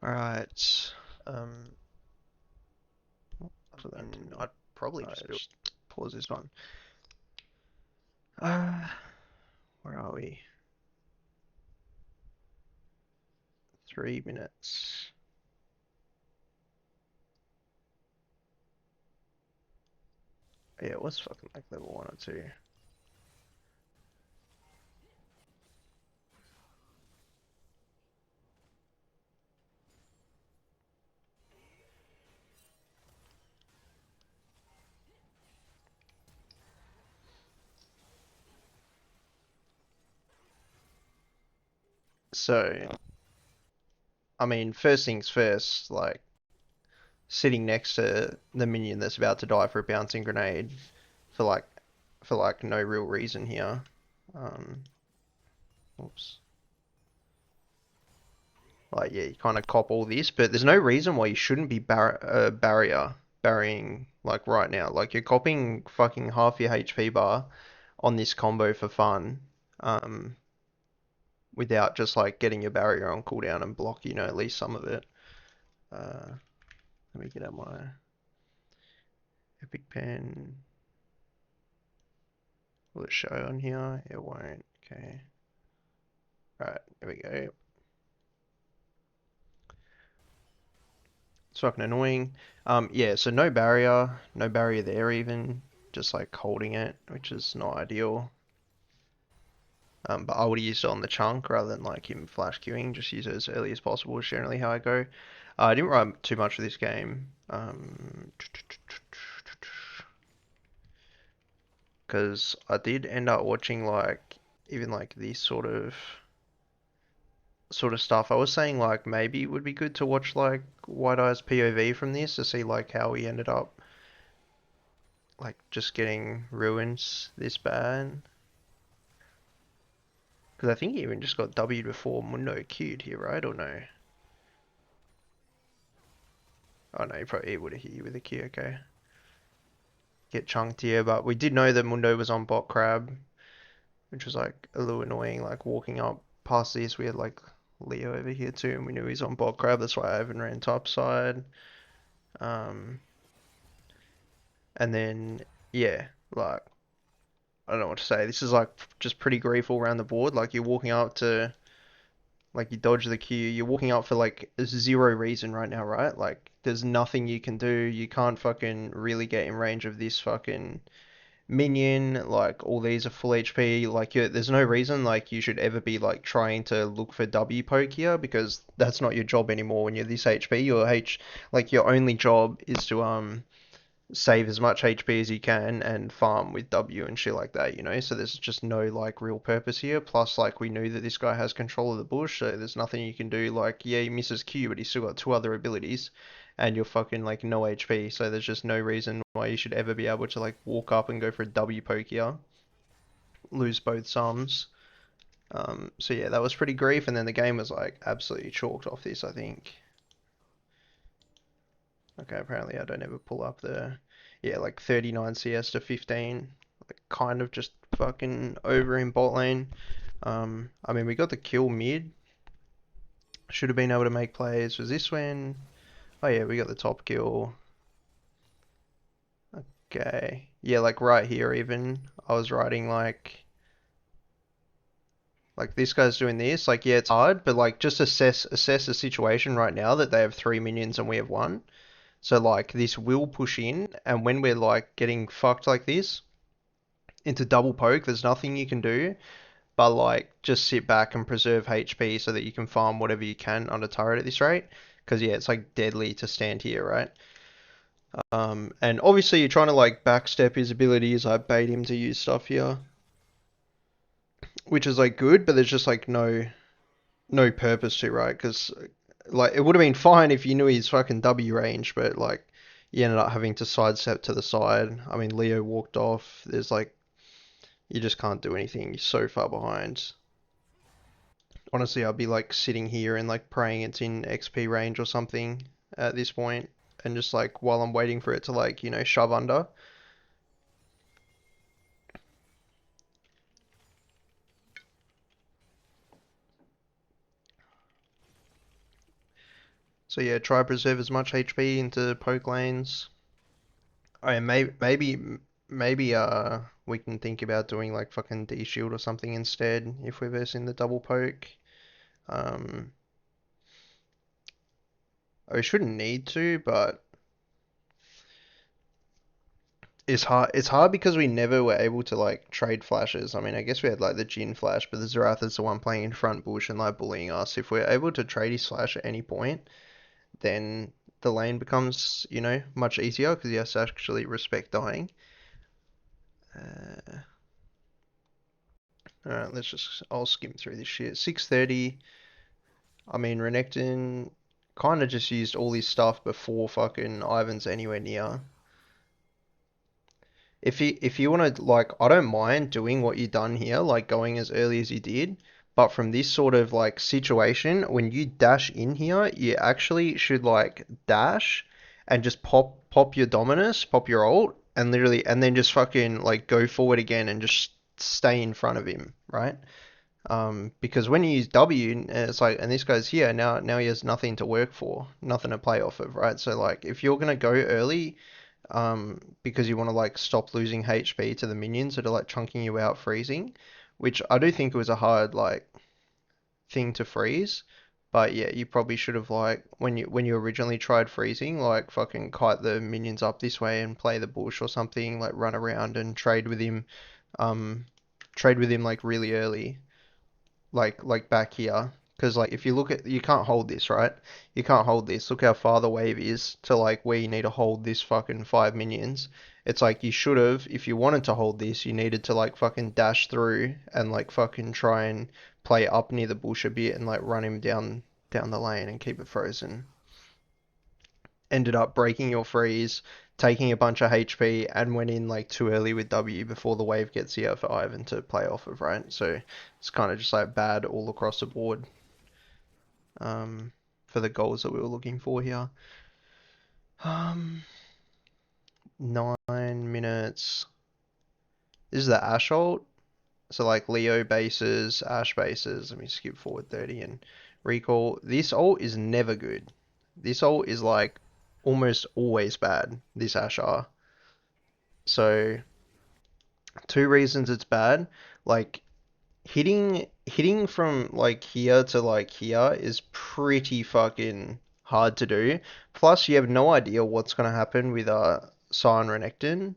Alright. Um, So then then I'd probably I just do it. just pause this one. Uh, where are we? 3 minutes. Yeah, it was fucking like level 1 or 2. So, I mean, first things first, like, sitting next to the minion that's about to die for a bouncing grenade for like, no real reason here. Um, oops. Like, yeah, you kind of cop all this, but there's no reason why you shouldn't be barrying like right now. Like you're copying fucking half your HP bar on this combo for fun, um, without just like getting your barrier on cooldown and block, at least some of it. Uh, Let me get out my epic pen. Will it show on here? It won't. Okay. Right, there we go. It's fucking annoying. Yeah, so no barrier there even, just like holding it, which is not ideal. But I would have used it on the chunk rather than like him flash queuing, just use it as early as possible is generally how I go. I didn't write too much for this game, because I did end up watching like even like this sort of stuff. I was saying like maybe it would be good to watch like White Eye's POV from this to see like how he ended up like just getting ruins this bad. Because I think he even just got W'd before Mundo Q'd here, right? Or no? Oh no, he probably would have hit you with a Q, okay. Get chunked here, but we did know that Mundo was on bot crab, which was like a little annoying, like walking up past this, we had like Leo over here too, and we knew he's on bot crab, that's why I even ran top side. Um, and then, yeah, like, I don't know what to say. This is like just pretty grief all around the board. Like you're walking up to, like you dodge the queue, you're walking up for like zero reason right now, right? Like there's nothing you can do. You can't fucking really get in range of this fucking minion. Like all these are full HP. Like there's no reason like you should ever be like trying to look for W poke here because that's not your job anymore when you're this HP. Like your only job is to save as much HP as you can and farm with W and shit like that. So there's just no like real purpose here. Plus, like we knew that this guy has control of the bush, so there's nothing you can do. Like, yeah, he misses Q, but he's still got two other abilities, and you're fucking like no HP. So there's just no reason why you should ever be able to like walk up and go for a W poke here, lose both sums. So yeah, that was pretty grief, and then the game was like absolutely chalked off this, I think. Okay, apparently I don't ever pull up the, yeah, like 39 CS to 15, like kind of just fucking over in bot lane. I mean, we got the kill mid. Should have been able to make plays. Was this when? Oh yeah, we got the top kill. Okay. Yeah, like right here even. I was writing like this guy's doing this. Like yeah, it's hard, but like just assess the situation right now that they have three minions and we have one. So like this will push in, and when we're like getting fucked like this into double poke, there's nothing you can do but like just sit back and preserve HP so that you can farm whatever you can on a turret at this rate. Because yeah, it's like deadly to stand here, right? And obviously you're trying to like backstep his abilities. I bait him to use stuff here, which is like good, but there's just like no purpose to, right? Because like it would have been fine if you knew his fucking W range, but like you ended up having to sidestep to the side. I mean, Leo walked off. There's like you just can't do anything. You're so far behind. Honestly, I'd be like sitting here and like praying it's in XP range or something at this point, and just like while I'm waiting for it to like shove under. So yeah, try preserve as much HP into poke lanes. Oh, yeah, maybe we can think about doing like fucking D shield or something instead if we're versing the double poke. Um, we shouldn't need to, but it's hard because we never were able to like trade flashes. I mean, I guess we had like the Jin flash, but the Zerath is the one playing in front bush and like bullying us. If we're able to trade his flash at any point, then the lane becomes, much easier because he has to actually respect dying. Uh, Alright, I'll skim through this shit. 630. I mean, Renekton kind of just used all his stuff before fucking Ivan's anywhere near. If you want to like, I don't mind doing what you done here, like going as early as you did, but from this sort of like situation, when you dash in here, you actually should like dash and just pop your Dominus, pop your ult, and literally, and then just fucking like go forward again and just stay in front of him, right? Because when you use W, it's like, and this guy's here now he has nothing to work for, nothing to play off of, right? So like, if you're gonna go early, because you want to like stop losing HP to the minions that are like chunking you out, freezing, which I do think it was a hard like thing to freeze. But yeah, you probably should have like when you originally tried freezing, like fucking kite the minions up this way and play the bush or something, like run around and um, trade with him like really early like back here. Because like if you look at you can't hold this, right? You can't hold this. Look how far the wave is to like where you need to hold this fucking 5 minions. It's like you should have, if you wanted to hold this, you needed to like fucking dash through and like fucking try and play up near the bush a bit and like run him down the lane and keep it frozen. Ended up breaking your freeze, taking a bunch of HP, and went in like too early with W before the wave gets here for Ivan to play off of, right? So it's kind of just like bad all across the board um, for the goals that we were looking for here. Um, 9 minutes. This is the Ash ult. So like Leo bases, Ash bases. Let me skip forward 30 and recall. This ult is never good. This ult is like almost always bad. This Ash R. So two reasons it's bad. Like hitting from like here to like here is pretty fucking hard to do. Plus, you have no idea what's gonna happen with Sion Renekton.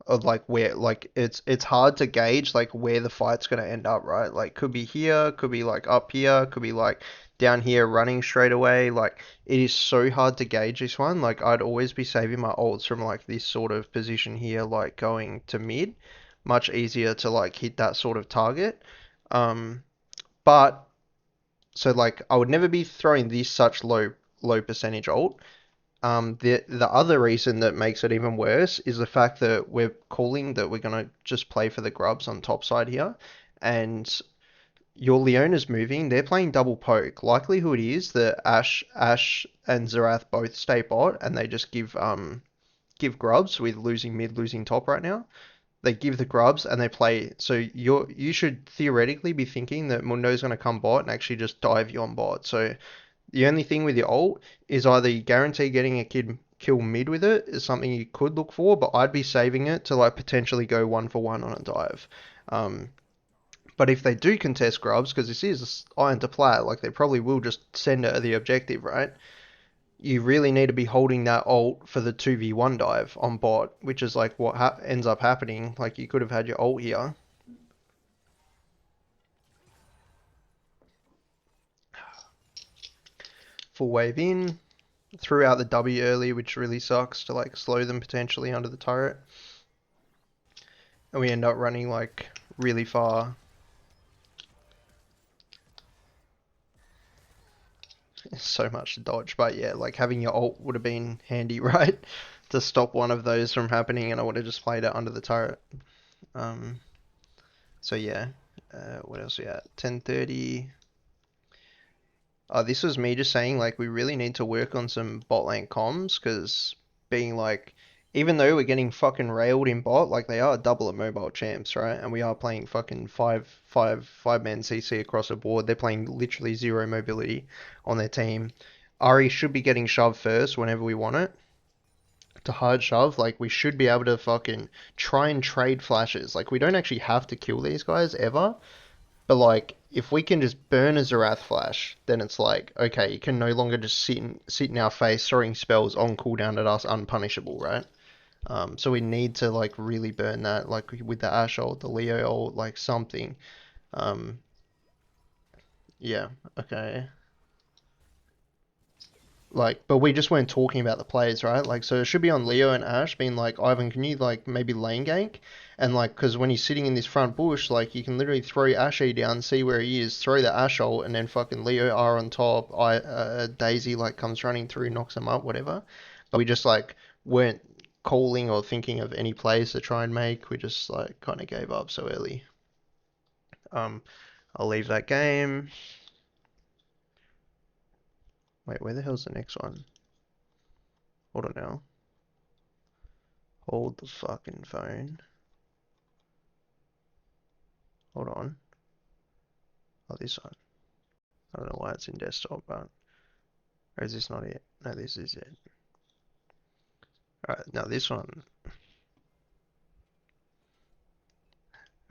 Or like where like it's hard to gauge like where the fight's gonna end up, right? Like could be here, could be like up here, could be like down here running straight away. Like it is so hard to gauge this one. Like I'd always be saving my ults from like this sort of position here, like going to mid. Much easier to like hit that sort of target. Um, but so like I would never be throwing this such low percentage ult. The other reason that makes it even worse is the fact that we're calling that we're gonna just play for the grubs on top side here, and your Leona's moving. They're playing double poke. Likelihood is that Ash and Zerath both stay bot, and they just give grubs with losing mid, losing top right now. They give the grubs and they play. So you should theoretically be thinking that Mundo's going to come bot and actually just dive you on bot. So the only thing with your ult is either you guarantee getting a kid kill mid with it is something you could look for, but I'd be saving it to like potentially go 1 for 1 on a dive. Um, but if they do contest grubs, because this is iron to plat, like they probably will just send it at the objective, right? You really need to be holding that ult for the 2v1 dive on bot, which is like what ends up happening. Like you could have had your ult here. Full wave in, threw out the W early, which really sucks to like slow them potentially under the turret. And we end up running like really far. So much to dodge, but yeah, like having your ult would have been handy, right? To stop one of those from happening, and I would have just played it under the turret. Um, so yeah, what else we at? 10:30. This was me just saying like we really need to work on some bot lane comms because being like even though we're getting fucking railed in bot, like they are double at mobile champs, right? And we are playing fucking five man CC across the board. They're playing literally zero mobility on their team. Ari should be getting shoved first whenever we want it to hard shove. Like we should be able to fucking try and trade flashes. Like we don't actually have to kill these guys ever, but like if we can just burn a Zerath flash, then it's like okay, you can no longer just sit in our face throwing spells on cooldown at us unpunishable, right? So we need to like really burn that, like with the Ash ult, the Leo ult, like something. Um, yeah, okay. Like, but we just weren't talking about the plays, right? Like, so it should be on Leo and Ash being like, Ivan, can you like maybe lane gank? And like, because when he's sitting in this front bush, like you can literally throw Ashy down, see where he is, throw the Ash ult, and then fucking Leo R on top. Daisy like comes running through, knocks him up, whatever. But we just like weren't calling or thinking of any plays to try and make. We just like kind of gave up so early. Um, I'll leave that game. Wait, where the hell's the next one? Hold on now. Hold the fucking phone. Hold on. Oh, this one. I don't know why it's in desktop, but or is this not it? No, this is it. Alright, now this one.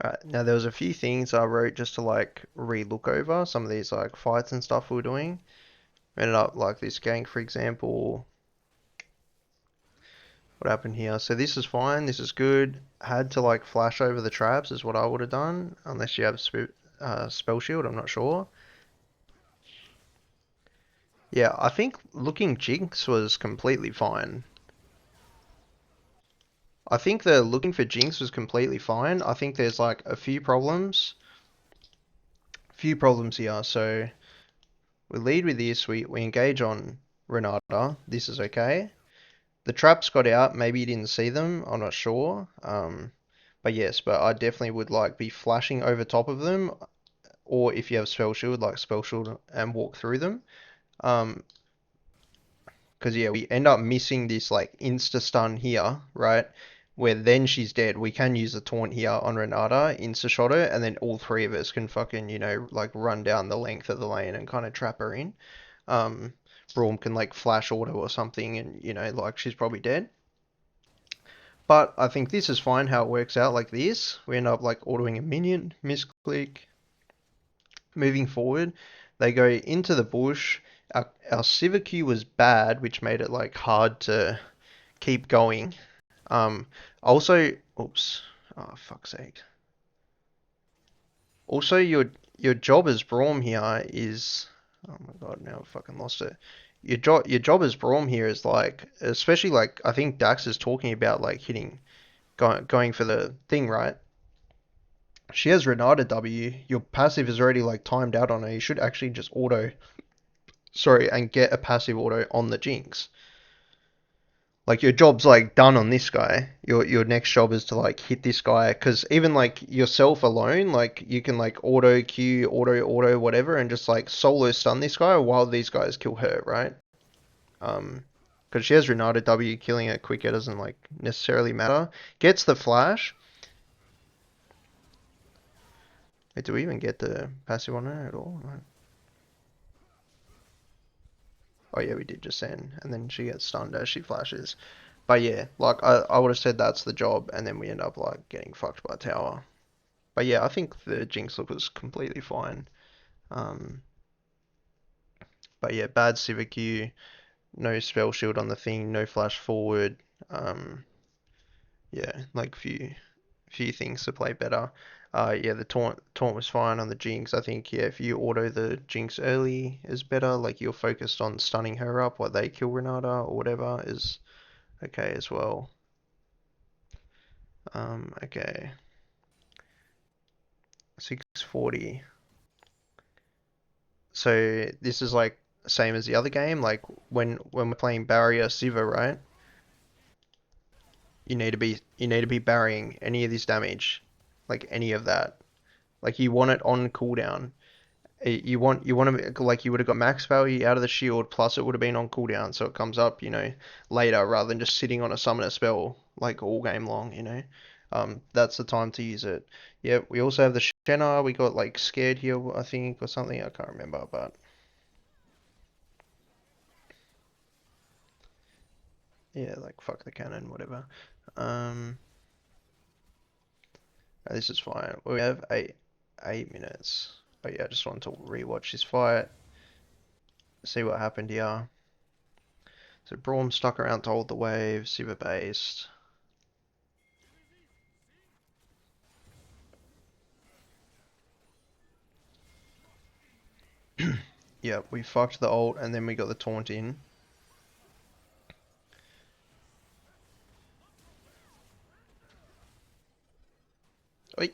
Alright, now there was a few things I wrote just to like re-look over some of these like fights and stuff we were doing. Ended up like this gank, for example. What happened here? So this is fine. This is good. Had to like flash over the traps is what I would have done, unless you have spell shield. I'm not sure. Yeah, I think looking Jinx was completely fine. I think the looking for Jinx was completely fine. I think there's like a few problems. Few problems here. So we lead with this. We engage on Renata. This is okay. The traps got out. Maybe you didn't see them. I'm not sure. But yes, but I definitely would like be flashing over top of them, or if you have spell shield, like spell shield and walk through them. Um, because yeah, we end up missing this like insta stun here, right? Where then she's dead. We can use a taunt here on Renata, insta shot her, and then all three of us can fucking, like run down the length of the lane and kind of trap her in. Um, Braum can like flash auto or something, and like she's probably dead. But I think this is fine how it works out like this. We end up like autoing a minion, misclick, moving forward. They go into the bush. Our Civic was bad, which made it like hard to keep going. Also, oops, oh fuck's sake. Also, your job as Braum here is, oh my god, now I've fucking lost it. Your job as Braum here is like, especially like I think Dax is talking about like going for the thing, right? She has Renata W. Your passive is already like timed out on her. You should actually just and get a passive auto on the Jinx. Like your job's like done on this guy. Your next job is to like hit this guy because even like yourself alone, like you can like auto Q, auto whatever, and just like solo stun this guy while these guys kill her, right? Um, because she has Renata W, killing her quicker doesn't like necessarily matter. Gets the flash. Wait, do we even get the passive on her at all? No. Oh yeah, we did just then, and then she gets stunned as she flashes. But yeah, like I would have said that's the job, and then we end up like getting fucked by tower. But yeah, I think the Jinx look was completely fine. Um, but yeah, bad Civic U, no spell shield on the thing, no flash forward. Um, yeah, like few things to play better. Yeah, the taunt was fine on the Jinx. I think yeah, if you auto the Jinx early is better. Like you're focused on stunning her up while they kill Renata or whatever is okay as well. Okay, 640. So this is like same as the other game. Like when we're playing Barrier Siva, right? You need to be barrying any of this damage, like any of that. Like you want it on cooldown. You want to like you would have got max value out of the shield, plus it would have been on cooldown, so it comes up, later rather than just sitting on a summoner spell like all game long. That's the time to use it. Yeah, we also have the Shenna. We got like scared here, I think, or something. I can't remember, but Yeah, like fuck the cannon, whatever. Um, this is fine. We have 8 minutes. Oh yeah, I just wanted to rewatch this fight, see what happened here. So Braum stuck around to hold the wave, super based. Yeah, we fucked the ult and then we got the taunt in. Oi.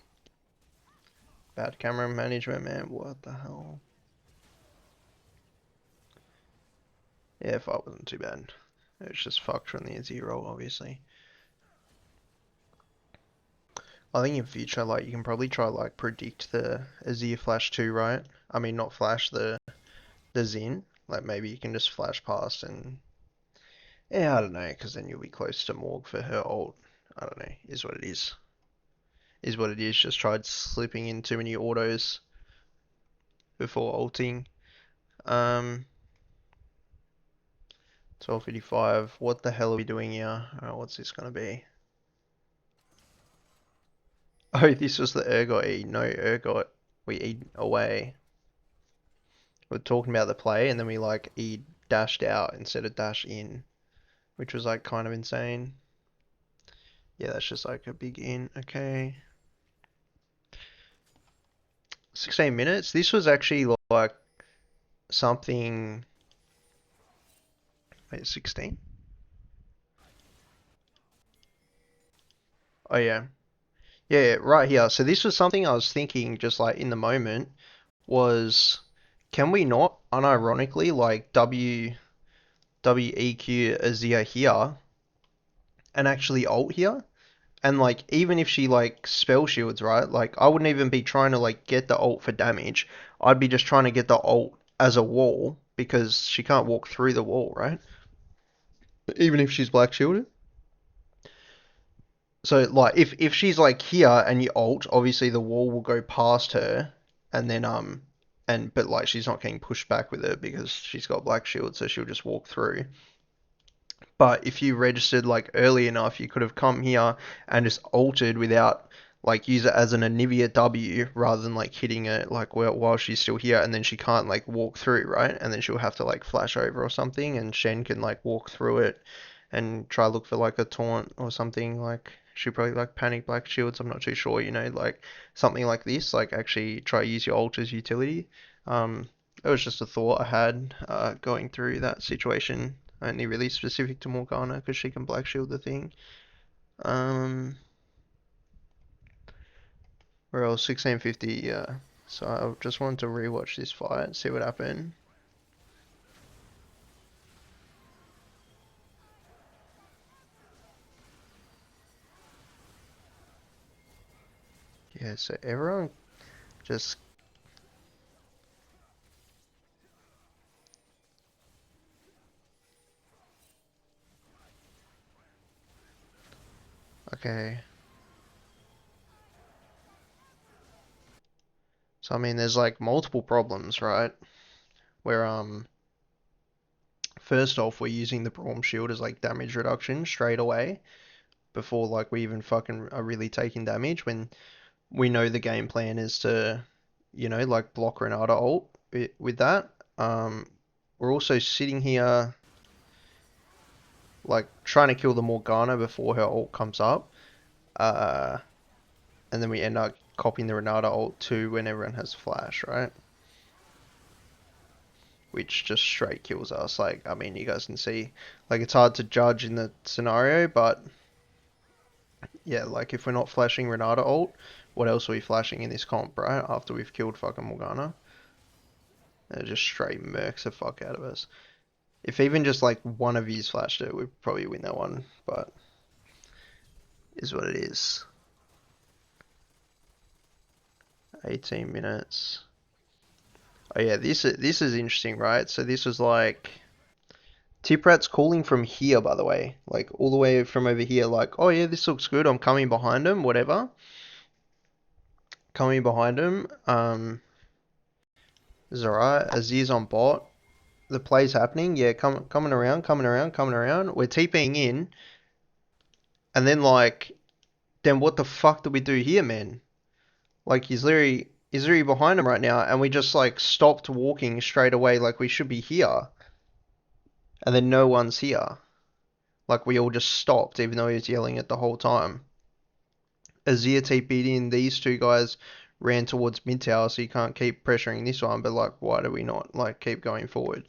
Bad camera management, man. What the hell? Yeah, fight wasn't too bad. It's just fucked from the Azir roll, obviously. I think in future, like, you can probably try, like, predict the Azir flash too, right? I mean, not flash, the Xin. Like, maybe you can just flash past and... Yeah, I don't know, because then you'll be close to Morg for her ult. I don't know, is what it is. Is what it is, just tried slipping in too many autos before ulting. 12:55. What the hell are we doing here? What's this gonna be? Oh, this was the Urgot E. No, Urgot. We E away. We're talking about the play, and then we like E dashed out instead of dash in, which was like kind of insane. Yeah, that's just like a big in. Okay. 16 minutes. This was actually like something. Wait, 16? Oh, yeah. Yeah, right here. So this was something I was thinking just like in the moment was can we not unironically like WEQ Azia here and actually ult here? And like even if she like spell shields, right? Like I wouldn't even be trying to like get the ult for damage. I'd be just trying to get the ult as a wall because she can't walk through the wall, right? Even if she's black shielded. So like if she's like here and you ult, obviously the wall will go past her and then and but like she's not getting pushed back with it because she's got black shield, so she'll just walk through. But if you registered like early enough, you could have come here and just altered without like use it as an Anivia W rather than like hitting it like while she's still here and then she can't like walk through, right? And then she'll have to like flash over or something and Shen can like walk through it and try look for like a taunt or something like she probably like panic black shields. I'm not too sure, like something like this, like actually try use your ult as utility. It was just a thought I had going through that situation. Only really specific to Morgana because she can black shield the thing. Um, where else? 1650. Yeah. So I just wanted to rewatch this fight, see what happened. Yeah. So everyone just okay. So I mean, there's like multiple problems, right? Where first off, we're using the Braum shield as like damage reduction straight away before like we even fucking are really taking damage when we know the game plan is to, like block Renata ult with that. We're also sitting here like trying to kill the Morgana before her ult comes up. Uh, and then we end up copying the Renata ult too when everyone has flash, right? Which just straight kills us. Like, I mean, you guys can see, like, it's hard to judge in the scenario, but yeah, like, if we're not flashing Renata ult, what else are we flashing in this comp, right? After we've killed fucking Morgana. And it just straight murks the fuck out of us. If even just, like, one of yous flashed it, we'd probably win that one, but is what it is. 18 minutes. Oh yeah, this is interesting, right? So this was like Tiprat's calling from here, by the way, like all the way from over here. Like, oh yeah, this looks good. I'm coming behind him. Whatever, coming behind him. This is alright. Azir's on bot. the play's happening. Yeah, coming around, coming around, coming around. We're TPing in, and then like, then what the fuck do we do here, man? Like he's literally behind him right now, and we just like stopped walking straight away, like we should be here, and then no one's here. Like we all just stopped, even though he was yelling it the whole time. Azir TP'd in, these two guys ran towards mid tower, so you can't keep pressuring this one. But like, why do we not like keep going forward?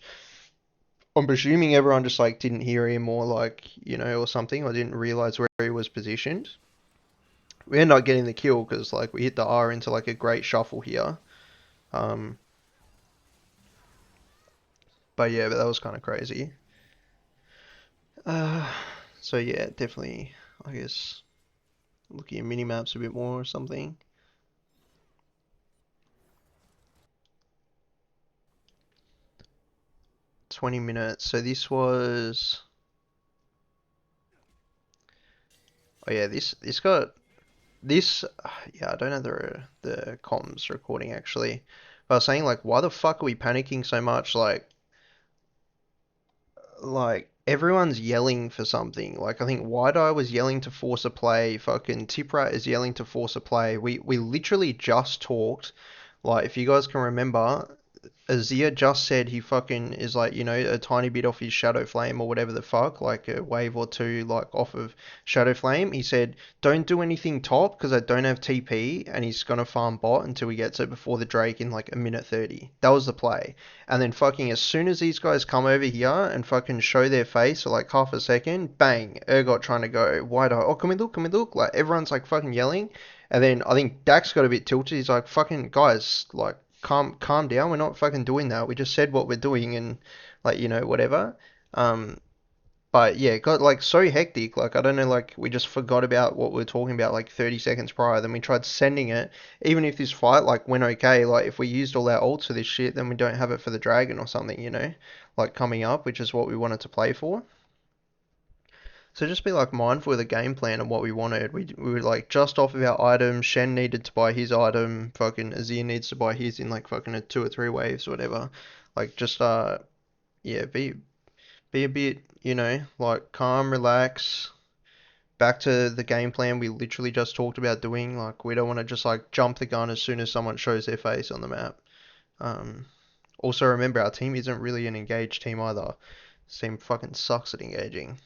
I'm presuming everyone just like didn't hear him or like or something, or didn't realize where he was positioned. We ended up getting the kill because like we hit the R into like a great shuffle here. Um, but yeah, but that was kind of crazy. Uh, so yeah, definitely, I guess looking at mini maps a bit more or something. 20 minutes. So this was. Oh yeah, this got this. Yeah, I don't know the comms recording actually. But I was saying like, why the fuck are we panicking so much? Like everyone's yelling for something. Like I think Wide Eye was yelling to force a play. Fucking Tiprat is yelling to force a play. We literally just talked. Like if you guys can remember, Azir just said he fucking is like, a tiny bit off his Shadow Flame or whatever the fuck, like a wave or two, like off of Shadow Flame. He said, don't do anything top because I don't have TP, and he's gonna farm bot until he gets it before the Drake in like a minute 30. That was the play. And then fucking as soon as these guys come over here and fucking show their face for like half a second, bang, Urgot trying to go wide eye. Oh, can we look? Can we look? Like everyone's like fucking yelling. And then I think Dax got a bit tilted. He's like, fucking guys, like calm down. We're not fucking doing that. We just said what we're doing and like, whatever. Um, but yeah, it got like so hectic. Like I don't know, like we just forgot about what we were talking about like 30 seconds prior. Then we tried sending it. Even if this fight like went okay, like if we used all our ults for this shit, then we don't have it for the dragon or something, like coming up, which is what we wanted to play for. So just be like mindful of the game plan and what we wanted. We were like just off of our items. Shen needed to buy his item. Fucking Azir needs to buy his in like fucking a two or three waves or whatever. Like just yeah, be a bit, like calm, relax. Back to the game plan we literally just talked about doing. Like we don't want to just like jump the gun as soon as someone shows their face on the map. Um, Also remember our team isn't really an engaged team either. This team fucking sucks at engaging.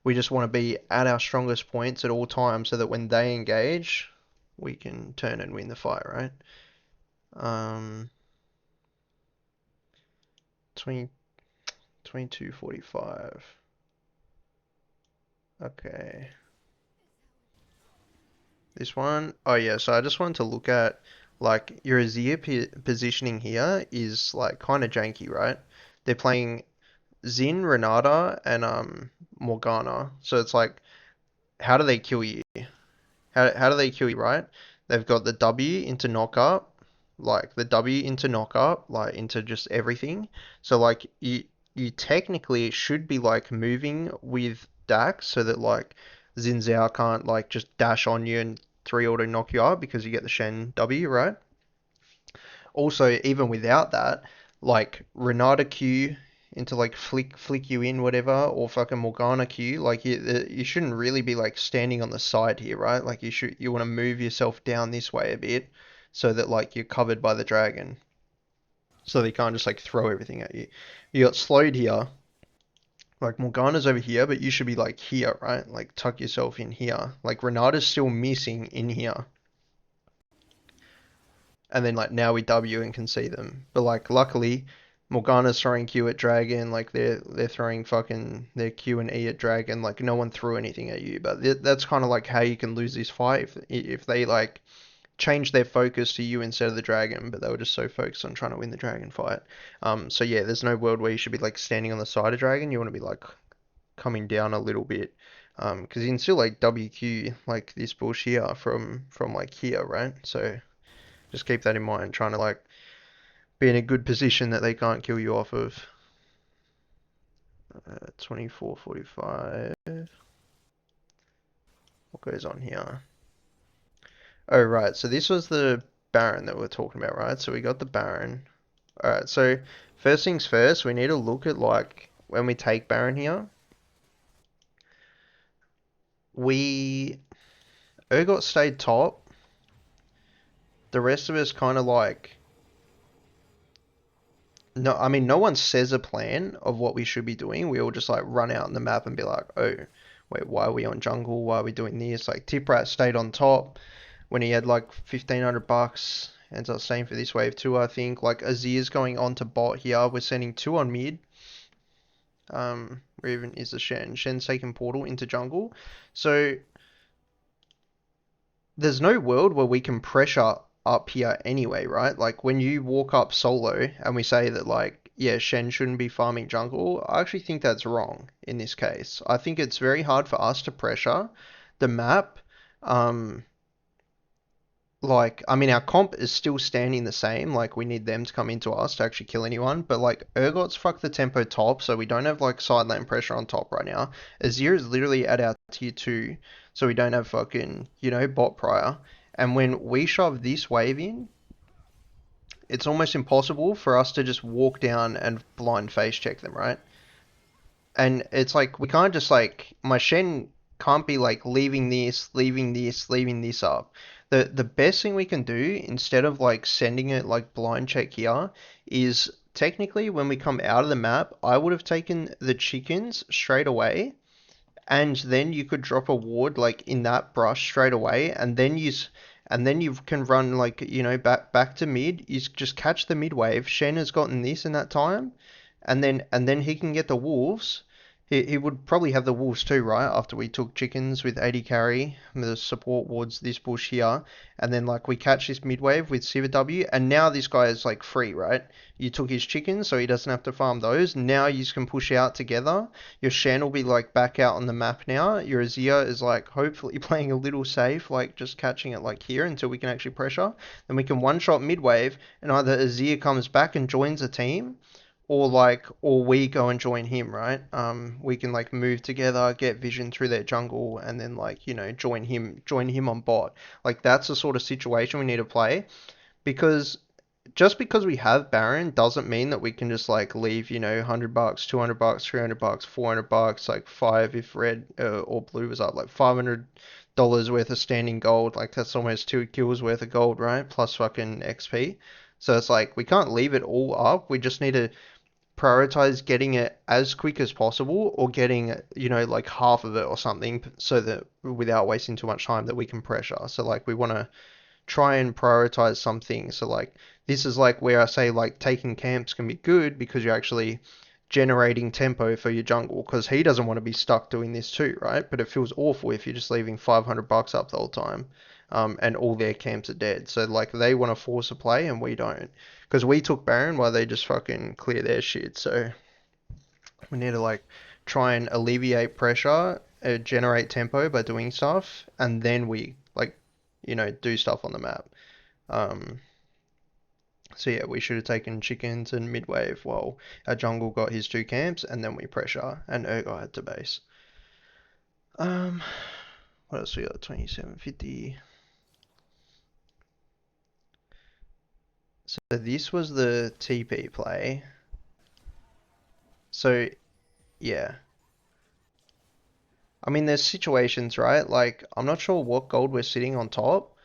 We just want to be at our strongest points at all times so that when they engage, we can turn and win the fight, right? Um, 20, 22:45. Okay. This one, oh yeah, so I just wanted to look at like your Azir positioning here is like kind of janky, right? They're playing Xin, Renata, and Morgana. So it's like, how do they kill you? How do they kill you, right? They've got the W into knock up, like the W into knock up, like into just everything. So like you technically should be like moving with Dax so that like Xin Zhao can't like just dash on you and three auto knock you out because you get the Shen W, right? Also, even without that, like Renata Q into like flick you in whatever, or fucking Morgana Q, like you shouldn't really be like standing on the side here, right? Like you want to move yourself down this way a bit so that like you're covered by the dragon, so they can't just like throw everything at you. You got slowed here, like Morgana's over here, but you should be like here, right? Like tuck yourself in here. Like Renata's still missing in here. And then like now we W and can see them. But like luckily, Morgana's throwing Q at Dragon, like they're throwing fucking their Q and E at Dragon, like no one threw anything at you. But that's kind of like how you can lose this fight if they like change their focus to you instead of the Dragon, but they were just so focused on trying to win the Dragon fight. So yeah, there's no world where you should be like standing on the side of Dragon. You want to be like coming down a little bit. Because you can still like WQ like this bush here from like here, right? So just keep that in mind, trying to like be in a good position that they can't kill you off of. 24:45. What goes on here? Oh, right. So this was the Baron that we're talking about, right? So we got the Baron. Alright, so first things first, we need to look at like when we take Baron here, we Urgot stayed top. The rest of us kind of like no, I mean no one says a plan of what we should be doing. We all just like run out on the map and be like, oh, wait, why are we on jungle? Why are we doing this? Like Tiprat stayed on top when he had like 1,500 bucks. Ends up staying for this wave too, I think. Like Azir's going on to bot here. We're sending two on mid. Where even is the Shen? Shen's taking portal into jungle. So there's no world where we can pressure up here anyway, right? Like when you walk up solo and we say that like, yeah, Shen shouldn't be farming jungle, I actually think that's wrong in this case. I think it's very hard for us to pressure the map. Um, like, I mean, our comp is still standing the same. Like, we need them to come into us to actually kill anyone. But, like, Urgot's fucked the tempo top, so we don't have, like, side lane pressure on top right now. Azir is literally at our tier 2, so we don't have fucking, bot prior. And when we shove this wave in, it's almost impossible for us to just walk down and blind face check them, right? And it's like we can't just like my Shen can't be like leaving this up. The best thing we can do instead of like sending it like blind check here is technically when we come out of the map, I would have taken the chickens straight away and then you could drop a ward like in that brush straight away, and then you can run like back to mid. You just catch the mid wave. Shen has gotten this in that time, and then he can get the wolves. He would probably have the wolves too, right? After we took chickens with 80 carry, the support wards this bush here, and then like we catch this mid wave with Civ W, and now this guy is like free, right? You took his chickens, so he doesn't have to farm those. Now you can push out together. Your Shen will be like back out on the map now. Your Azir is like hopefully playing a little safe, like just catching it like here until we can actually pressure. Then we can one shot mid wave, and either Azir comes back and joins the team, or we go and join him, right? We can like move together, get vision through their jungle, and then like join him on bot. Like that's the sort of situation we need to play because just because we have Baron doesn't mean that we can just like leave, 100 bucks, 200 bucks, 300 bucks, 400 bucks, like five if red or blue was up, like $500 worth of standing gold. Like that's almost 2 kills worth of gold, right? Plus fucking XP. So it's like we can't leave it all up. We just need to prioritize getting it as quick as possible or getting, like half of it or something so that without wasting too much time that we can pressure. So like we want to try and prioritize some things. So like this is like where I say like taking camps can be good because you're actually generating tempo for your jungle because he doesn't want to be stuck doing this too, right? But it feels awful if you're just leaving 500 bucks up the whole time, and all their camps are dead. So like they want to force a play and we don't because we took Baron while they just fucking clear their shit. So we need to like try and alleviate pressure, generate tempo by doing stuff, and then we like do stuff on the map. Um, so yeah, we should have taken chickens and midwave while our jungle got his 2 camps, and then we pressure, and Urgot had to base. Um, what else we got? 2750. So this was the TP play. So yeah, I mean there's situations, right? Like I'm not sure what gold we're sitting on top,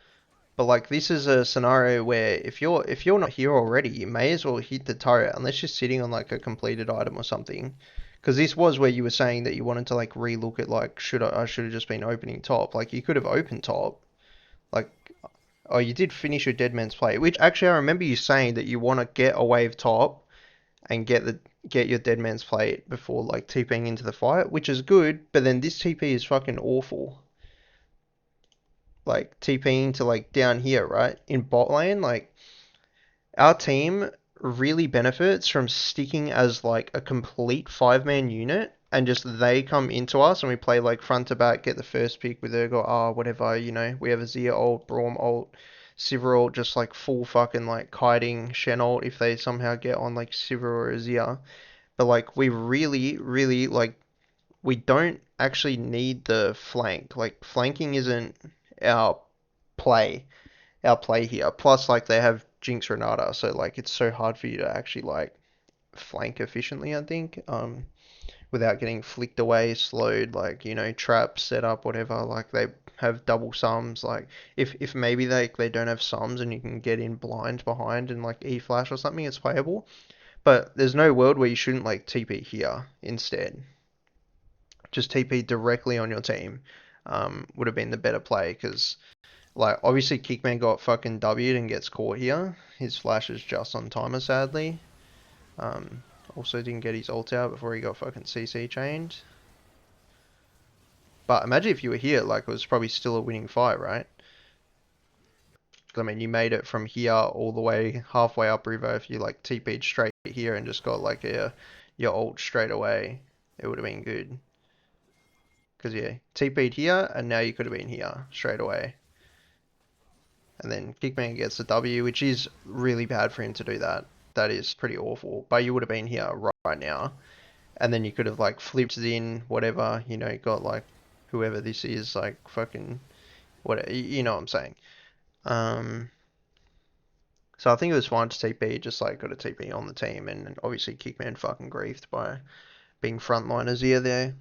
but like this is a scenario where if you're not here already, you may as well hit the turret unless you're sitting on like a completed item or something. Because this was where you were saying that you wanted to like relook at like I should have just been opening top. Like you could have opened top. Like oh you did finish your dead man's play, which actually I remember you saying that you want to get a wave top and get your dead man's plate before like TPing into the fight, which is good. But then this TP is fucking awful. Like TPing to like down here, right? In bot lane, like our team really benefits from sticking as like a complete 5-man unit and just they come into us and we play like front to back, get the first pick with Urgot, whatever, we have a Zia ult, Braum ult, Sivir ult, just like full fucking like kiting Shen ult if they somehow get on like Sivir or a Zia. But like we really, really like we don't actually need the flank. Like flanking isn't our play our play here. Plus, like they have Jinx Renata, so like it's so hard for you to actually like flank efficiently, I think. Without getting flicked away, slowed, like, trap, set up, whatever. Like they have double sums. Like if maybe they don't have sums and you can get in blind behind and like E flash or something, it's playable. But there's no world where you shouldn't like TP here instead. Just TP directly on your team would have been the better play because like obviously Kickman got fucking W'd and gets caught here. His flash is just on timer sadly. Um, Also didn't get his ult out before he got fucking CC chained. But imagine if you were here, like it was probably still a winning fight, right? I mean, you made it from here all the way halfway up river. If you like TP'd straight here and just got like your ult straight away, it would have been good. Because yeah, TP'd here and now you could have been here straight away. And then Kickman gets the W, which is really bad for him to do that. That is pretty awful. But you would have been here right now. And then you could have like flipped it in, whatever, got like whoever this is, like fucking whatever, you know what I'm saying. Um, so I think it was fine to TP, just like got a TP on the team, and obviously Kickman fucking griefed by being frontliners here there.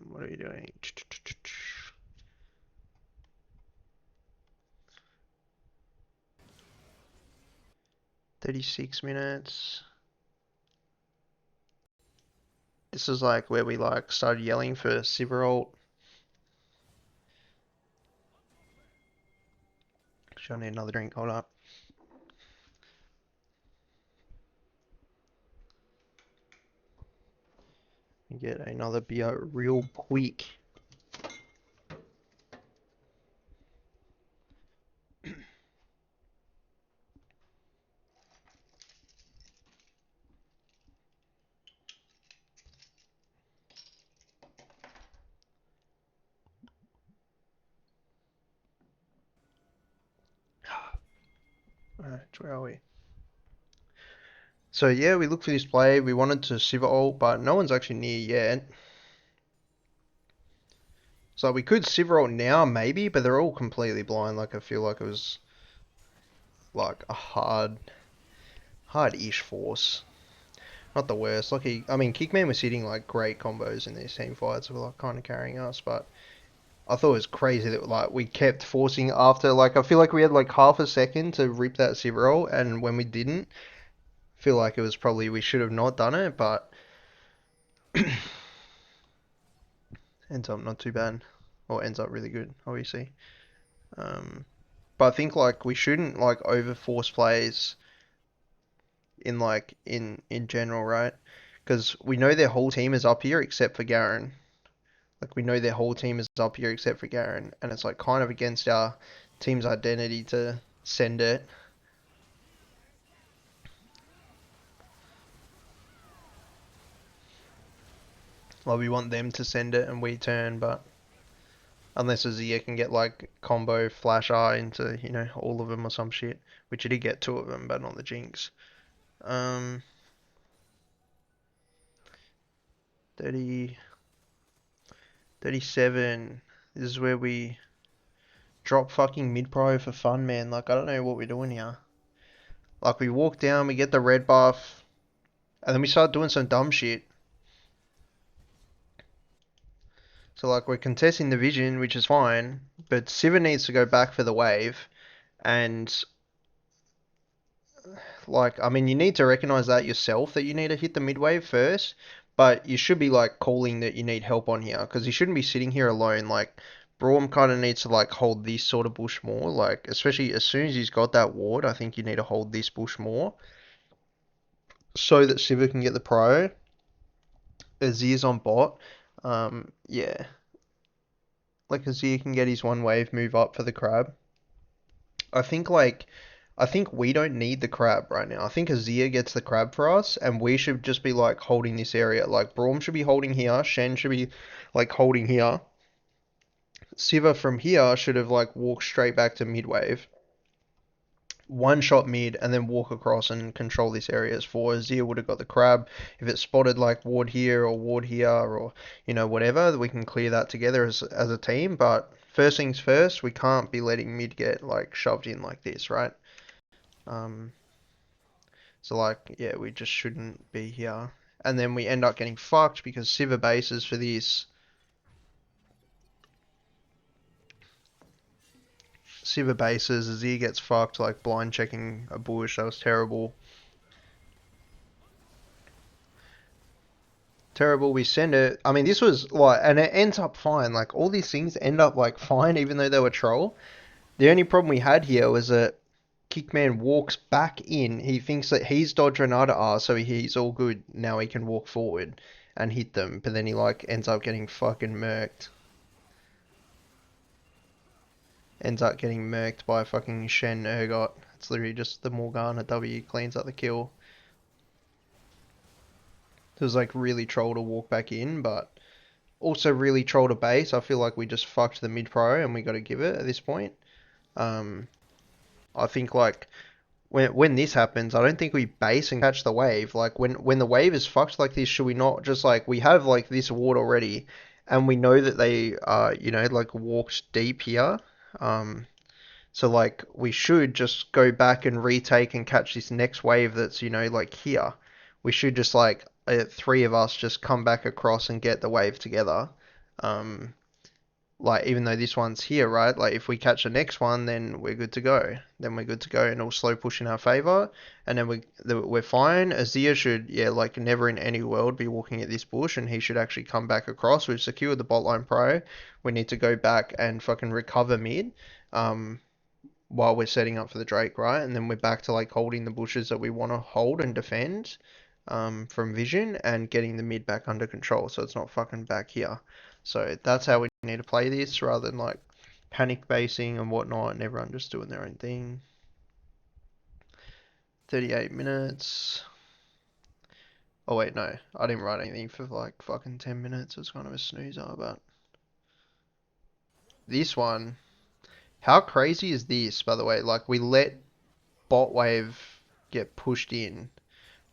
What are you doing? 36 minutes. This is like where we like started yelling for Sivarolt. Actually, I need another drink. Hold up. Get another beer real quick. Alright, where are we? So yeah, we looked for this play. We wanted to Sivarolt, but no one's actually near yet. So we could Sivarolt now, maybe, but they're all completely blind. Like I feel like it was like a hard-ish force. Not the worst. Like I mean, Kickman was hitting like great combos in these team fights. Were like kind of carrying us, but I thought it was crazy that like we kept forcing after. Like I feel like we had like half a second to rip that Sivarolt, and when we didn't, I feel like it was probably we should have not done it, but ends up not too bad, or ends up really good, obviously. Um, but I think like we shouldn't like over force plays in like in general, right? Because we know their whole team is up here except for Garen. Like we know their whole team is up here except for Garen, and it's like kind of against our team's identity to send it. Like we want them to send it and we turn, but unless Azir can get like combo flash R into all of them or some shit, which he did get two of them, but not the Jinx. Um, 30, 37. This is where we drop fucking mid pro for fun, man. Like I don't know what we're doing here. Like we walk down, we get the red buff, and then we start doing some dumb shit. So like we're contesting the vision, which is fine, but Sivir needs to go back for the wave, and like I mean you need to recognize that yourself that you need to hit the mid wave first, but you should be like calling that you need help on here because you shouldn't be sitting here alone. Like Braum kind of needs to like hold this sort of bush more, like especially as soon as he's got that ward, I think you need to hold this bush more so that Sivir can get the pro. Azir's on bot. Yeah, like Azir can get his one wave move up for the crab. I think like I think we don't need the crab right now. I think Azir gets the crab for us, and we should just be like holding this area. Like Braum should be holding here, Shen should be like holding here. Siva from here should have like walked straight back to mid wave, one shot mid and then walk across and control this area as four. Zia would have got the crab. If it's spotted like ward here or ward here or whatever, we can clear that together as a team. But first things first, we can't be letting mid get like shoved in like this, right? Um, so like yeah, we just shouldn't be here. And then we end up getting fucked because Sivir bases for this. Sivir bases, Zia gets fucked like blind checking a bush. That was terrible. Terrible. We send it. I mean, this was like, and it ends up fine. Like all these things end up like fine, even though they were troll. The only problem we had here was that Kickman walks back in. He thinks that he's dodged Renata R, so he's all good. Now he can walk forward and hit them. But then he like ends up getting fucking murked. Ends up getting murked by fucking Shen Urgot. It's literally just the Morgana W cleans up the kill. It was like really troll to walk back in, but also really troll to base. I feel like we just fucked the mid pro and we got to give it at this point. Um, I think like when this happens, I don't think we base and catch the wave. Like when the wave is fucked like this, should we not just like we have like this ward already, and we know that they like walked deep here. Um, so like we should just go back and retake and catch this next wave that's like here. We should just like three of us just come back across and get the wave together. Um, like even though this one's here, right? Like if we catch the next one, then we're good to go. Then we're good to go, and it'll slow push in our favor, and then we're fine. Azir should like never in any world be walking at this bush, and he should actually come back across. We've secured the bot line pro. We need to go back and fucking recover mid. Um, while we're setting up for the Drake, right? And then we're back to like holding the bushes that we want to hold and defend from vision and getting the mid back under control so it's not fucking back here. So that's how we need to play this rather than like panic basing and whatnot and everyone just doing their own thing. 38 minutes. Oh wait, no, I didn't write anything for like fucking 10 minutes. It was kind of a snoozer, but this one, how crazy is this, by the way? Like we let bot wave get pushed in.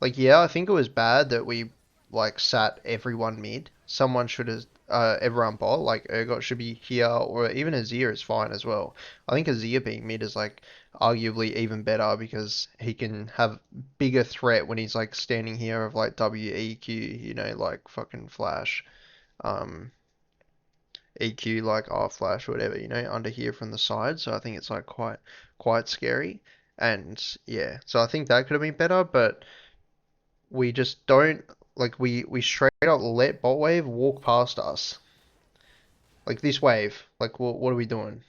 Like, yeah, I think it was bad that we like sat everyone mid. Someone should have everyone bot. Like Urgot should be here, or even Azir is fine as well. I think Azir being mid is like arguably even better because he can have bigger threat when he's like standing here of like WEQ, like fucking flash, um, EQ like R flash, whatever, under here from the side. So I think it's like quite scary. And yeah, so I think that could have been better, but we just don't like we straight up let bot wave walk past us. Like this wave, like what are we doing?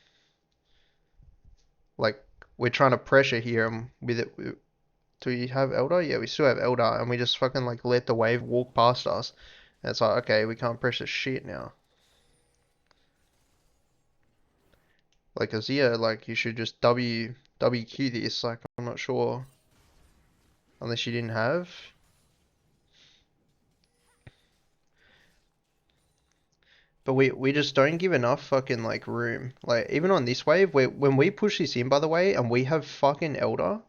Like we're trying to pressure here and with it. Do we have Elder? Yeah, we still have Elder, and we just fucking like let the wave walk past us. And it's like okay, we can't pressure shit now. Like Azia, like you should just WQ this. Like I'm not sure unless you didn't have. But we just don't give enough fucking like room. Like even on this wave, when we push this in by the way, and we have fucking Elder,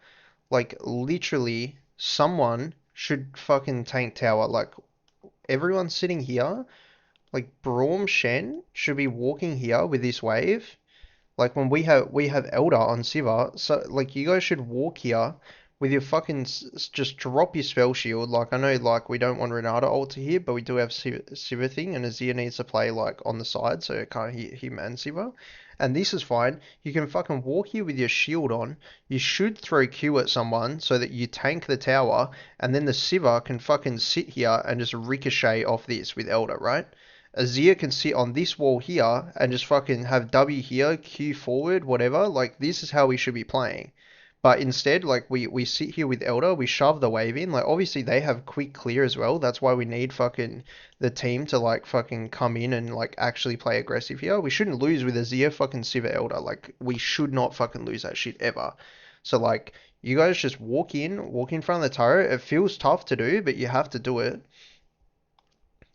like literally someone should fucking tank tower. Like everyone sitting here, like Braum Shen should be walking here with this wave like when we have Elder on Siva, so like you guys should walk here with your fucking just drop your spell shield. Like I know like we don't want Renata ult here, but we do have Siva thing, and Azir needs to play like on the side so it can't hit him and Siva. And this is fine. You can fucking walk here with your shield on. You should throw Q at someone so that you tank the tower, and then the Siva can fucking sit here and just ricochet off this with Elder, right? Azir can sit on this wall here and just fucking have W here, Q forward, whatever. Like, this is how we should be playing. But instead, like, we sit here with Elder, we shove the wave in. Like, obviously, they have quick clear as well. That's why we need fucking the team to, like, fucking come in and, like, actually play aggressive here. We shouldn't lose with Azir fucking Siva Elder. Like, we should not fucking lose that shit ever. So, like, you guys just walk in front of the turret. It feels tough to do, but you have to do it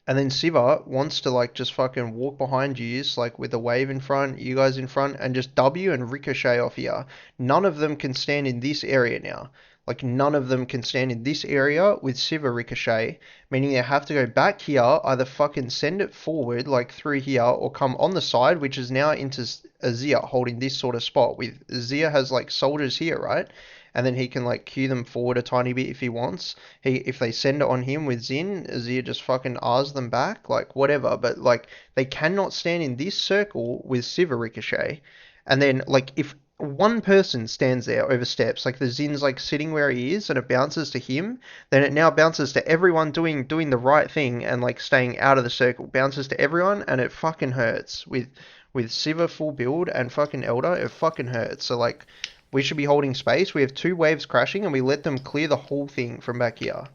And then Siva wants to like just fucking walk behind you, like with a wave in front, you guys in front, and just W and ricochet off here. None of them can stand in this area now. Like none of them can stand in this area with Siva ricochet, meaning they have to go back here, either fucking send it forward like through here, or come on the side, which is now into Azir holding this sort of spot. With Azir has like soldiers here, right? And then he can like cue them forward a tiny bit if he wants. If they send it on him with Zin, Azir just fucking R's them back, like whatever. But like they cannot stand in this circle with Siva Ricochet. And then like if one person stands there over steps, like the Zin's like sitting where he is and it bounces to him, then it now bounces to everyone doing the right thing and like staying out of the circle. Bounces to everyone and it fucking hurts. With Siva full build and fucking Elder, it fucking hurts. So like we should be holding space. We have two waves crashing and we let them clear the whole thing from back here.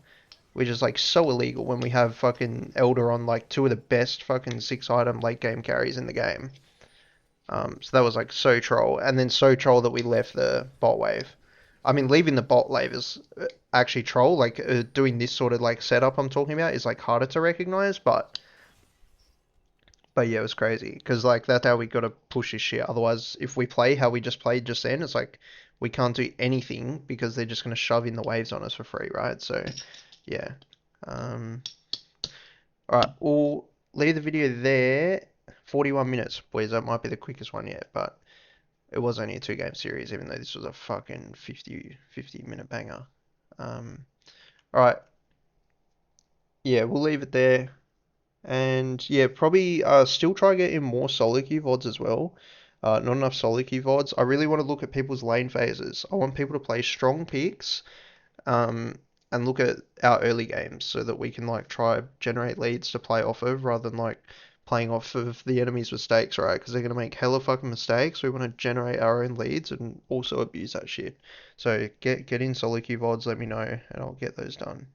Which is like so illegal when we have fucking Elder on like two of the best fucking 6 item late game carries in the game. So that was like so troll. And then so troll that we left the bot wave. I mean, leaving the bot wave is actually troll. Like doing this sort of like setup I'm talking about is like harder to recognize, but yeah, it was crazy because like that's how we got to push this shit. Otherwise, if we play how we just played just then, it's like we can't do anything because they're just gonna shove in the waves on us for free, right? So yeah. Um, all right, we'll leave the video there. 41 minutes, boys. That might be the quickest one yet, but it was only a two-game series, even though this was a fucking 50 minute banger. Um, all right, yeah, we'll leave it there. And yeah, probably still try getting more solo queue VODs as well. Not enough solo queue VODs. I really want to look at people's lane phases. I want people to play strong picks, um, and look at our early games so that we can like try generate leads to play off of rather than like playing off of the enemy's mistakes, right? Because they're gonna make hella fucking mistakes. We want to generate our own leads and also abuse that shit. So get in solo queue VODs, let me know, and I'll get those done.